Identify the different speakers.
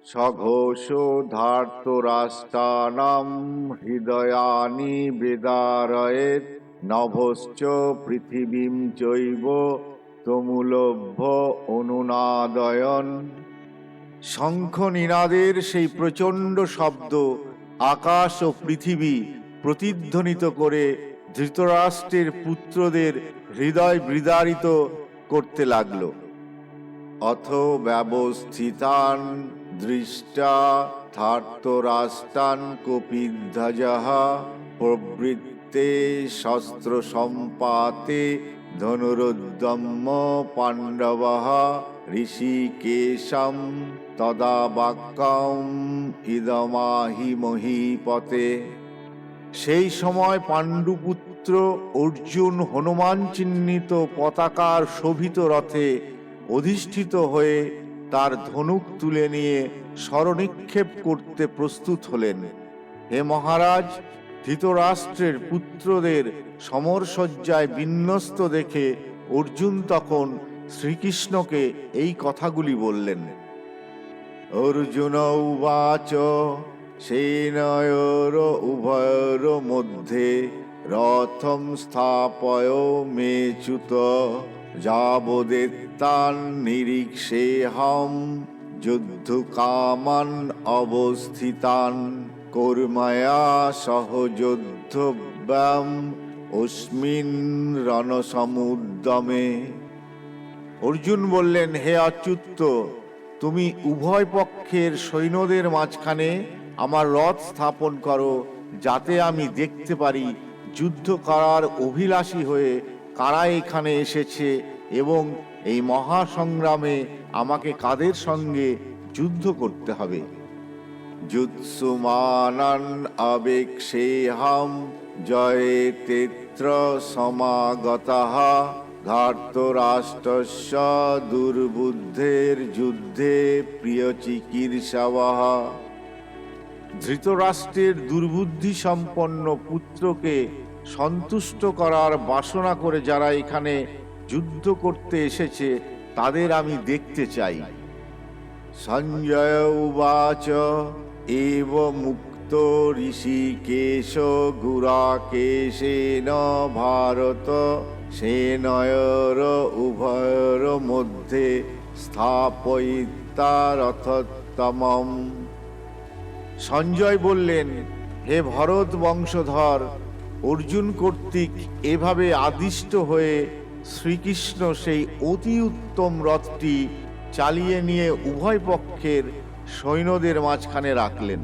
Speaker 1: সঘোষ ধার্তরাষ্ট্রাণাং হৃদয়ানি বেদারয়েৎ নভশ্চ পৃথিবীং চৈব তমুলভ্য অনুনাদয়ন। শঙ্খ নিনাদের সেই প্রচণ্ড শব্দ আকাশ ও পৃথিবী প্রতিধ্বনিত করে ধৃতরাষ্ট্রের পুত্রদের হৃদয় বিদারিত করতে লাগল। অথ ব্যবস্থিতান দৃষ্টা ধার্তরাষ্ট্রান কপিধ্বজঃ প্রবৃত্তে শস্ত্র সম্পাতে ধনুরুদ্যম্য পাণ্ডবঃ ঋষিকেশম তদা বাক্যম ইদমাহি মহীপতে। সেই সময় পাণ্ডুপুত্র অর্জুন হনুমান চিহ্নিত পতাকার শোভিত রথে অধিষ্ঠিত হয়ে তার ধনুক তুলে নিয়ে স্বরনিক্ষেপ করতে প্রস্তুত হলেন। হে মহারাজ, ধৃতরাষ্ট্রের পুত্রদের সমরসজ্জায় বিন্যস্ত দেখে অর্জুন তখন শ্রীকৃষ্ণকে এই কথাগুলি বললেন। অর্জুন উবাচ সেনয়োর উভয়োর মধ্যে রথম স্থাপয় মেচ্যুত যাবদেত্তান নিরীক্ষেহম যুদ্ধকামান অবস্থিতান কর্ময়া সহ যুদ্ধব্যাম অস্মিন রণসমুদ্যমে। অর্জুন বললেন, হে অচ্যুত, তুমি উভয় পক্ষের সৈন্যদের মাঝখানে আমার রথ স্থাপন করো, যাতে আমি দেখতে পারি যুদ্ধ করার অভিলাষী হয়ে কারা এখানে এসেছে এবং এই মহাসংগ্রামে আমাকে কাদের সঙ্গে যুদ্ধ করতে হবে। যুৎসুমানান আবেক্ষেহম জয়েতেত্র সমাগতঃ ধার্তরাষ্ট্রস্য দুর্বুদ্ধের যুদ্ধে প্রিয়চিকীর্ষাবঃ। ধৃতরাষ্ট্রের দুর্বুদ্ধি সম্পন্ন পুত্রকে সন্তুষ্ট করার বাসনা করে যারা এখানে যুদ্ধ করতে এসেছে তাদের আমি দেখতে চাই। সঞ্জয় উবাচ এব মুক্ত ঋষিকেশ গুরাকেশেন ভারত সেনয়োর উভয়োর মধ্যে স্থাপয়িতা রথোত্তমম। সঞ্জয় বললেন, হে ভরত বংশধর, অর্জুন কর্তৃক এভাবে আদিষ্ট হয়ে শ্রীকৃষ্ণ সেই অতি উত্তম রথটি চালিয়ে নিয়ে উভয় পক্ষের সৈন্যদের মাঝখানে রাখলেন।